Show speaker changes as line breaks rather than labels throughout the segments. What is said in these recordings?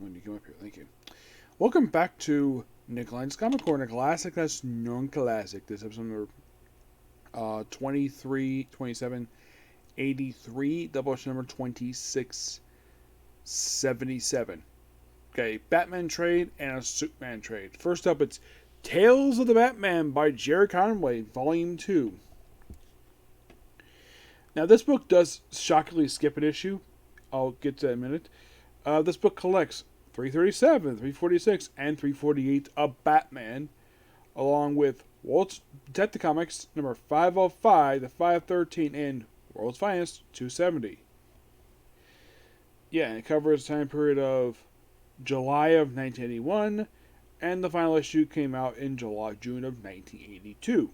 when you come up here. Thank you. Welcome back to Nikolai's Comic Corner, classic that's non-classic. This episode number 23, 27, 83, double number 2677. Okay, Batman trade and a Superman trade. First up, it's Tales of the Batman by Gerry Conway, Volume 2. Now, this book does shockingly skip an issue. I'll get to that in a minute. This book collects 337, 346, and 348 of Batman, along with World's Detective Comics number 505 to 513 and World's Finest 270. Yeah, and it covers the time period of July of 1981, and the final issue came out in June of 1982.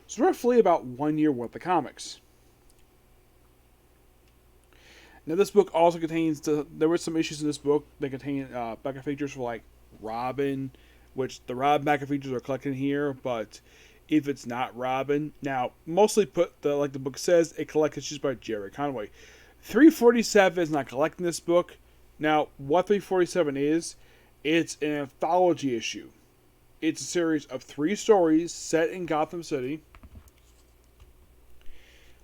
So roughly about 1 year worth of comics. Now, this book also contains, there were some issues in this book that contain backup features for, like, Robin, which the Robin backup features are collected here, but if it's not Robin, now, mostly like the book says, it collects issues by Gerry Conway. 347 is not collecting this book. Now, what 347 is, it's an anthology issue. It's a series of 3 stories set in Gotham City.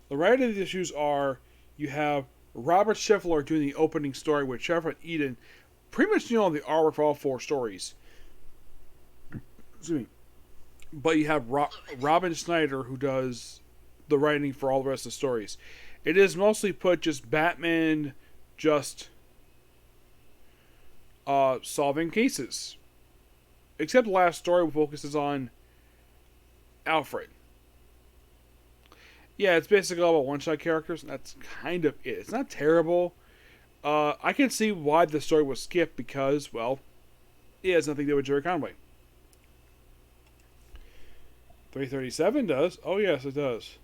The writer of these issues are, you have Robert Scheffler doing the opening story with Sheriff Eden, pretty much doing all the artwork for all 4 stories. Excuse me. But you have Robin Snyder who does the writing for all the rest of the stories. It is mostly put just Batman just solving cases. Except the last story focuses on Alfred. Yeah, it's basically all about one-shot characters, and that's kind of it. It's not terrible. I can see why the story was skipped because, well, it has nothing to do with Gerry Conway. 337 does. Oh, yes, it does.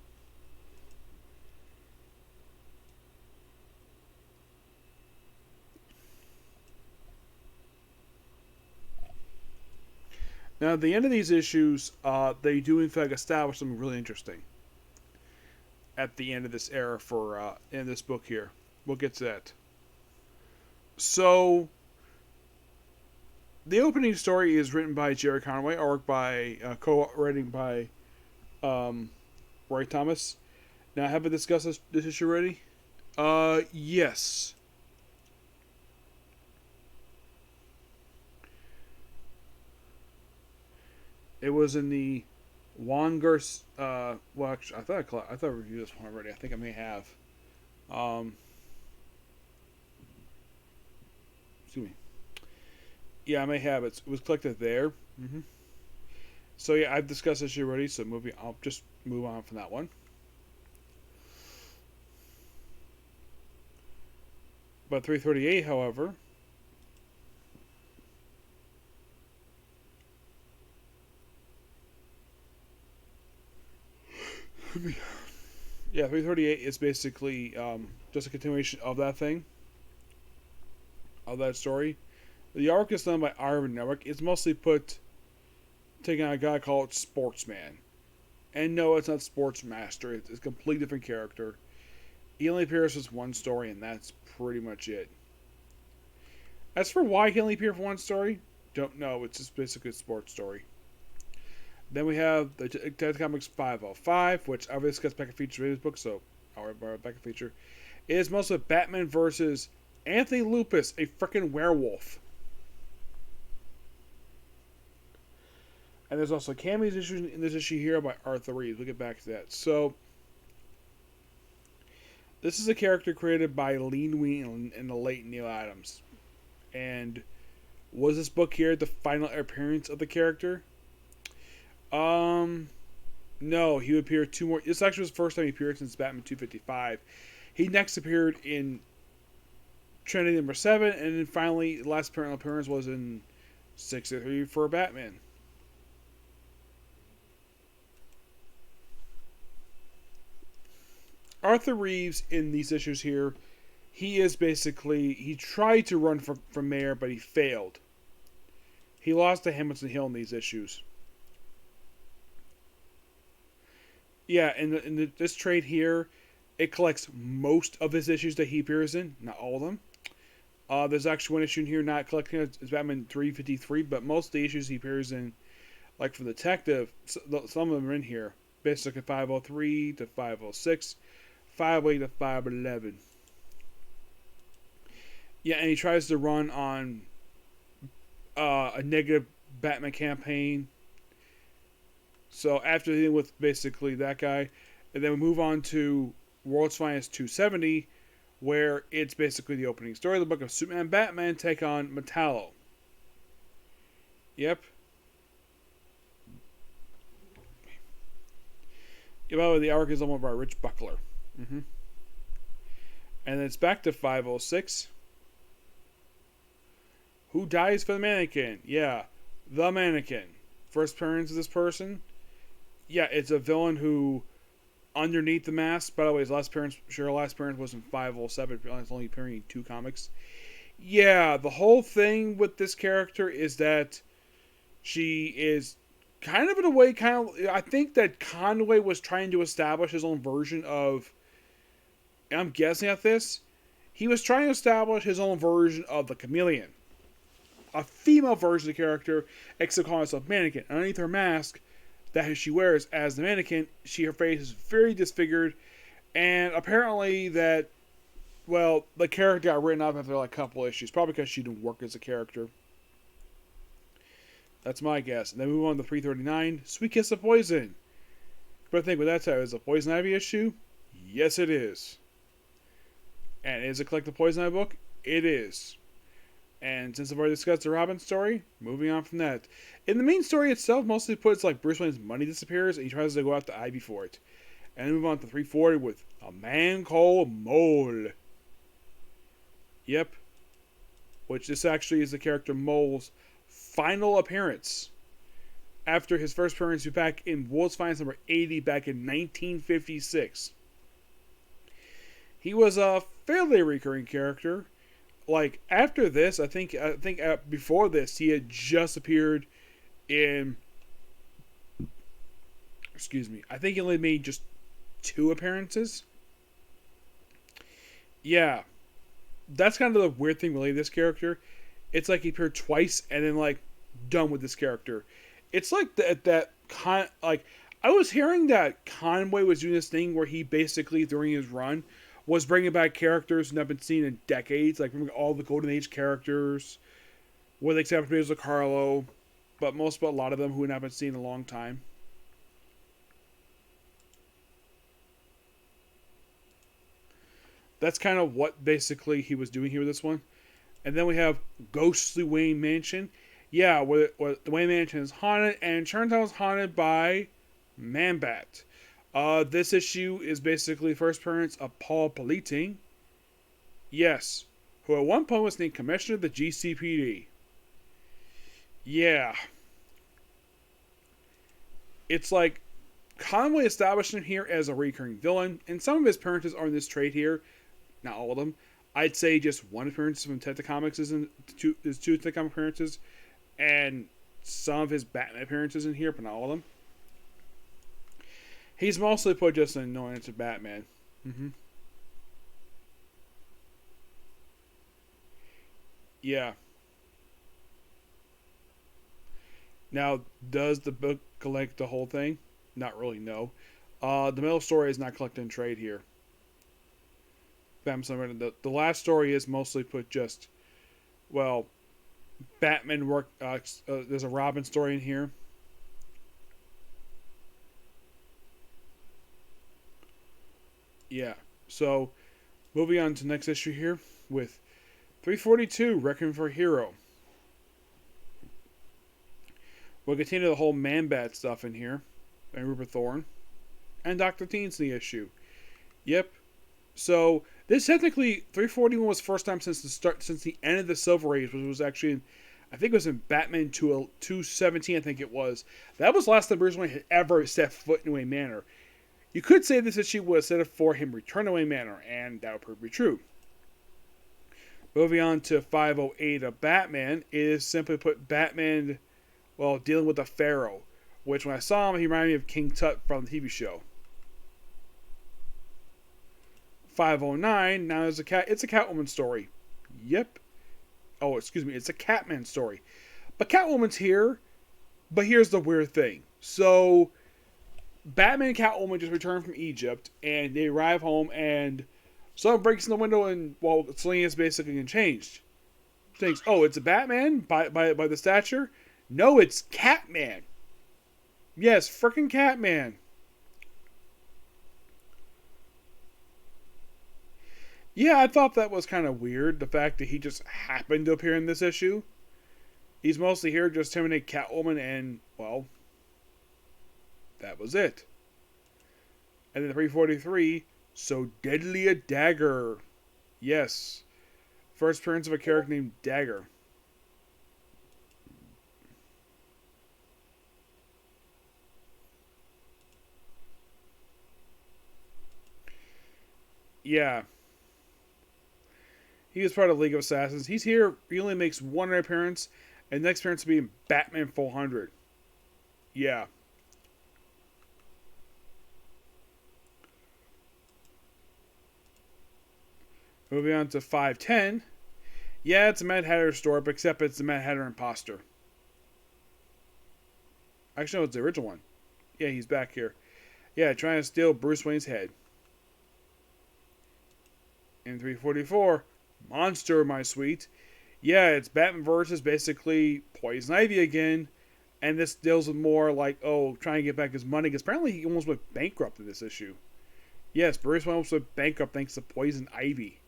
Now, at the end of these issues, they do, in fact, establish something really interesting. At the end of this era for in this book here. We'll get to that. So, the opening story is written by Gerry Conway, or by co-writing by Roy Thomas. Now, have we discussed this issue already? Yes. It was in the Wongers, well, actually, I thought I reviewed this one already. I think I may have. Excuse me. Yeah, I may have. It was collected there. So yeah, I've discussed this already. So I'll just move on from that one. But 338, however. Yeah, 338 is basically just a continuation of that thing. Of that story. The arc is done by Ivan Network. It's mostly taking on a guy called Sportsman. And no, it's not Sportsmaster. It's a completely different character. He only appears as one story, and that's pretty much it. As for why he only appeared for one story, don't know. It's just basically a sports story. Then we have the Detective Comics 505, which I've discussed back in feature in this book, so I'll borrow back in feature. It is mostly Batman versus Anthony Lupus, a freaking werewolf. And there's also cameos issues in this issue here by Arthur Reeves. We'll get back to that. So, this is a character created by Leen Wein and the late Neil Adams. And was this book here the final appearance of the character? No, he would appear 2 more. This actually was the first time he appeared since Batman 255. He next appeared in Trinity number 7, and then finally, the last appearance was in 63 for Batman. Arthur Reeves in these issues here, he tried to run for mayor, but he failed. He lost to Hamilton Hill in these issues. Yeah, in this trade here, it collects most of his issues that he appears in, not all of them. There's actually one issue in here not collecting. It's Batman 353, but most of the issues he appears in, like for the detective, some of them are in here. Basically 503 to 506, 508 to 511. Yeah, and he tries to run on a negative Batman campaign. So after dealing with basically that guy, and then we move on to World's Finest 270, where it's basically the opening story of the book of Superman and Batman take on Metallo. Yep. The arc is owned by Rich Buckler. Mm-hmm. And then it's back to 506. Who dies for the mannequin? Yeah, the mannequin. First appearance of this person? Yeah, it's a villain who, underneath the mask, by the way, his last appearance was in 507, but it's only appearing in 2 comics. Yeah, the whole thing with this character is that she is kind of in a way, I think that Conway was trying to establish his own version of, and I'm guessing at this, he was trying to establish his own version of the Chameleon. A female version of the character, except calling herself Mannequin. Underneath her mask that she wears as the Mannequin, her face is very disfigured, and apparently that, well, the character got written off after like a couple issues, probably because she didn't work as a character. That's my guess. And then we move on to 339, Sweet Kiss of Poison. But I think with that title, is it a Poison Ivy issue? Yes, it is. And is it collectible Poison Ivy book? It is. And since I've already discussed the Robin story, moving on from that. In the main story itself, mostly puts like Bruce Wayne's money disappears and he tries to go after Ivy for it. And then move on to 340 with A Man Called Mole. Yep. Which this actually is the character Mole's final appearance. After his first appearance back in World's Finest number 80 back in 1956. He was a fairly recurring character. Like, after this, I think before this, he had just appeared in, I think he only made just 2 appearances. Yeah. That's kind of the weird thing related to this character. It's like he appeared twice and then, like, done with this character. It's like I was hearing that Conway was doing this thing where he basically, during his run, was bringing back characters who have been seen in decades, like all the Golden Age characters, with the exception of Carlo, but a lot of them who haven't been seen in a long time. That's kind of what basically he was doing here with this one. And then we have Ghostly Wayne Mansion. Yeah, where the Wayne Mansion is haunted, and it turns out it's haunted by Man-Bat. This issue is basically first appearance of Paul Politing. Yes, who at one point was named Commissioner of the GCPD. Yeah. It's like Conway established him here as a recurring villain, and some of his appearances are in this trade here. Not all of them. I'd say just one appearance from Detective Comics is in two Detective Comics appearances, and some of his Batman appearances in here, but not all of them. He's mostly put just an annoyance to Batman. Mm-hmm. Yeah. Now, does the book collect the whole thing? Not really, no. The middle story is not collected in trade here. The last story is mostly put just, well, Batman work. There's a Robin story in here. Yeah. So, moving on to the next issue here with 342, Requiem for a Hero. We'll continue the whole Man-Bat stuff in here, and Rupert Thorne, and Dr. Teensy issue. Yep. So this technically 341 was the first time since the end of the Silver Age, which was actually, I think it was in Batman 217. I think it was. That was the last time Bruce Wayne had ever set foot in Wayne Manor. You could say this issue was set up for him return to Wayne Manor, and that would prove to be true. Moving on to 508 of Batman is simply put Batman, well, dealing with the Pharaoh, which when I saw him, he reminded me of King Tut from the TV show. 509, now there's it's a Catwoman story. Yep. Oh, excuse me. It's a Catman story. But Catwoman's here. But here's the weird thing. So, Batman and Catwoman just returned from Egypt, and they arrive home, and someone breaks in the window, and, well, Selina's basically changed. Thinks, oh, it's a Batman by the stature? No, it's Catman. Yes, frickin' Catman. Yeah, I thought that was kind of weird, the fact that he just happened to appear in this issue. He's mostly here just to terminate Catwoman, and, well, that was it. And then 343, So Deadly a Dagger. Yes. First appearance of a character named Dagger. Yeah. He was part of League of Assassins. He's here. He only makes one appearance. And next appearance will be in Batman 400. Yeah. Moving on to 510. Yeah, it's a Mad Hatter story, but except it's the Mad Hatter imposter. Actually, no, it's the original one. Yeah, he's back here. Yeah, trying to steal Bruce Wayne's head. In 344, Monster, my sweet. Yeah, it's Batman versus basically Poison Ivy again. And this deals with more like, oh, trying to get back his money. Because apparently he almost went bankrupt in this issue. Yes, Bruce Wayne almost went bankrupt thanks to Poison Ivy.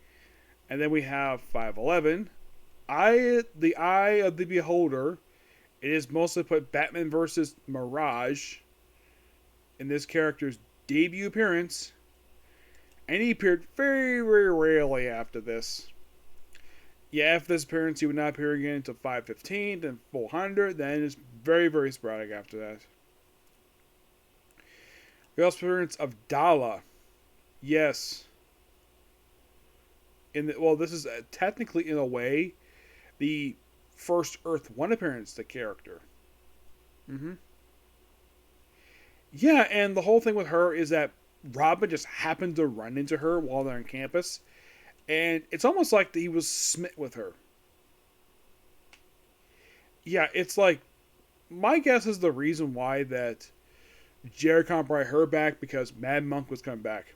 And then we have 511. The Eye of the Beholder. It is mostly put Batman versus Mirage in this character's debut appearance. And he appeared very, very rarely after this. Yeah, after this appearance, he would not appear again until 515, then 400, then it's very, very sporadic after that. We also appearance of Dala. Yes. This is technically, in a way, the first Earth 1 appearance of the character. Yeah, and the whole thing with her is that Robin just happened to run into her while they're on campus. And it's almost like he was smit with her. Yeah, it's like, my guess is the reason why that Gerry can't bring her back because Mad Monk was coming back.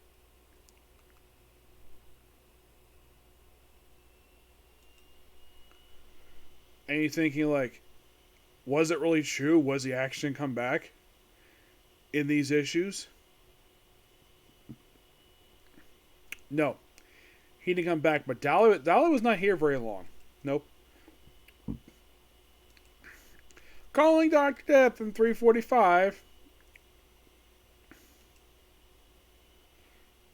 And you're thinking like, was it really true? Was the action come back in these issues? No. He didn't come back, but Dala was not here very long. Nope. Calling Dr. Death in 345.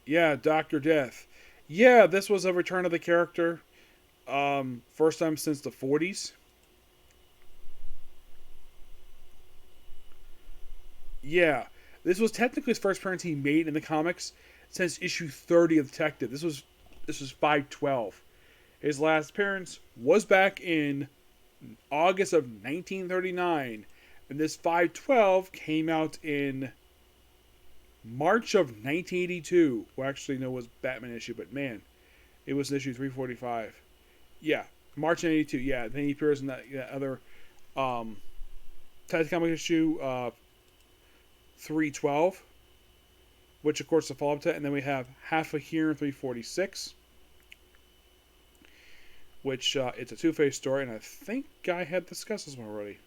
Yeah, Dr. Death. Yeah, this was a return of the character. First time since the 40s. Yeah. This was technically his first appearance he made in the comics since issue 30 of Detective. This was 512. His last appearance was back in August of 1939. And this 512 came out in March of 1982. Well, actually, no, it was Batman issue, but man, it was issue 345. Yeah, March 1982. Yeah, then he appears in that other Titan comic issue 312, which of course is a follow-up to that. And then we have Half a Here in 346, which it's a Two-Face story, and I think I had discussed this one already.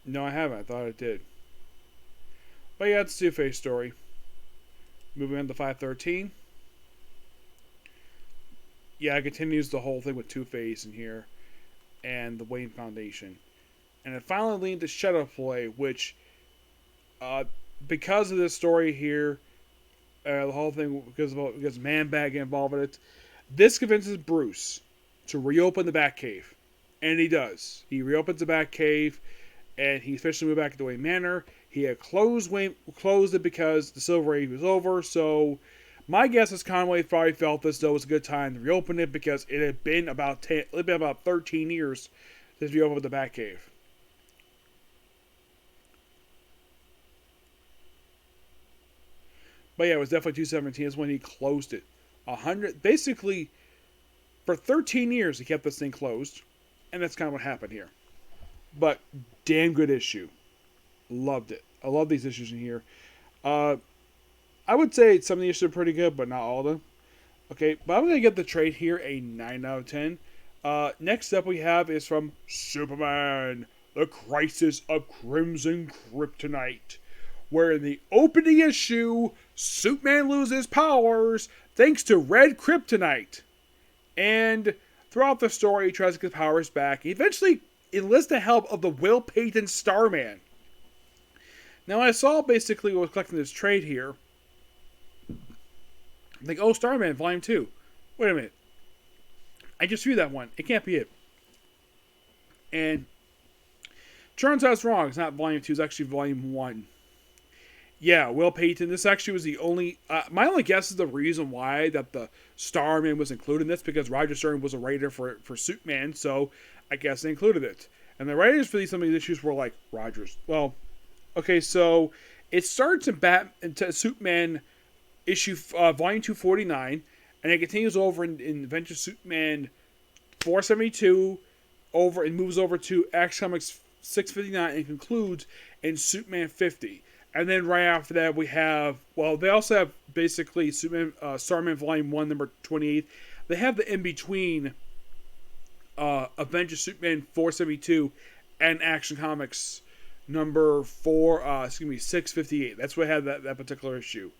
No, I haven't. I thought I did. But yeah, it's a Two-Face story. Moving on to 513. Yeah, it continues the whole thing with Two-Face in here and the Wayne Foundation. And it finally leaned to Shadow Play, which, because of this story here, the whole thing, because Man-Bat get involved in it, this convinces Bruce to reopen the Batcave. And he does. He reopens the Batcave, and he officially moved back to Wayne Manor. He had closed it because the Silver Age was over, so my guess is Conway probably felt this though was a good time to reopen it because it had been about 13 years since we opened the Batcave. But yeah, it was definitely 217 is when he closed it basically for 13 years he kept this thing closed, and that's kind of what happened here. But damn good issue. Loved it. I love these issues in here. I would say some of the issues are pretty good, but not all of them. Okay, but I'm going to give the trade here a 9 out of 10. Next up we have is from Superman, the Crisis of Crimson Kryptonite, where in the opening issue, Superman loses powers thanks to red kryptonite. And throughout the story, he tries to get powers back. He eventually enlists the help of the Will Payton Starman. Now, I saw basically what was collecting this trade here. I'm like, oh, Starman, Volume 2. Wait a minute. I just viewed that one. It can't be it. And turns out I was wrong. It's not Volume 2. It's actually Volume 1. Yeah, Will Payton. This actually was the only... my only guess is the reason why that the Starman was included in this, because Roger Stern was a writer for Superman, so I guess they included it. And the writers for some of these issues were like, Rogers. Well, okay, so it starts in Superman issue Volume 249, and it continues over in Adventure Superman 472, over and moves over to Action Comics 659, and concludes in Superman 50. And then right after that we have, well, they also have basically Superman, Starman Volume 1, number 28. They have the in-between Avengers Superman 472 and Action Comics number 658. That's what had that particular issue.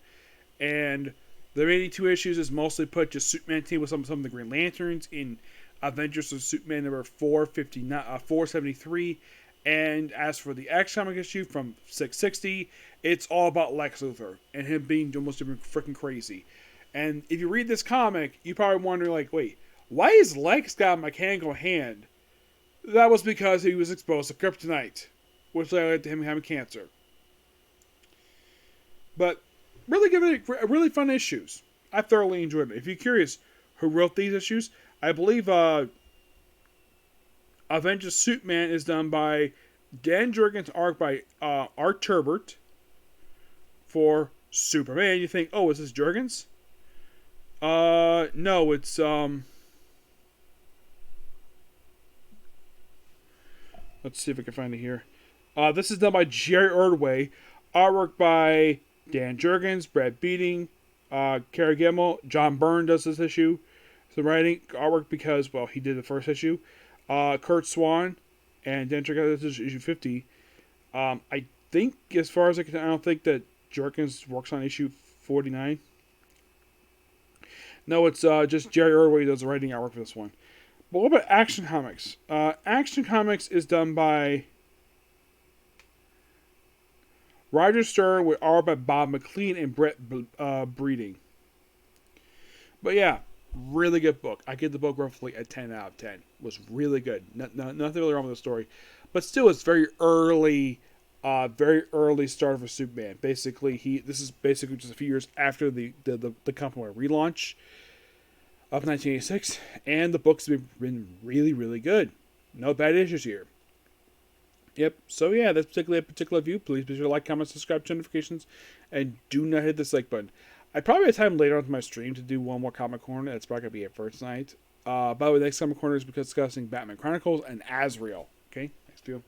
And the remaining two issues is mostly put just Superman team with some of the Green Lanterns in Avengers of Superman number 473. And as for the Action Comic issue from 660, it's all about Lex Luthor and him being almost freaking crazy. And if you read this comic, you probably wonder, like, wait, why is Lex got a mechanical hand? That was because he was exposed to kryptonite, which led to him having cancer. But really really fun issues. I thoroughly enjoyed them. If you're curious who wrote these issues, I believe Avengers Superman is done by Dan Jurgens, art by Art Turbert. For Superman, you think, oh, is this Jurgens? No, it's let's see if I can find it here. This is done by Gerry Ordway, artwork by Dan Jurgens, Brad Beating, Kara Gemmell, John Byrne does this issue. The writing, artwork because, well, he did the first issue. Kurt Swan and Dan Jurgens, this is issue 50. I think, as far as I don't think that Jurgens works on issue 49. No, it's just Gerry Ordway does the writing artwork for this one. But what about Action Comics? Action Comics is done by Roger Stern with art by Bob McLean and Brett Breeding. But yeah, really good book. I give the book roughly a 10 out of 10. It was really good. Nothing really wrong with the story. But still, it's very early start for Superman. Basically, this is basically just a few years after the company relaunch of 1986, and the book's been really, really good. No bad issues here. Yep. So yeah, that's a particular view. Please be sure to like, comment, subscribe, turn notifications, and do not hit the dislike button. I probably have time later on my stream to do one more comic corner. That's probably gonna be it for tonight. By the way, the next comic corner is discussing Batman Chronicles and Azrael. Okay, next view.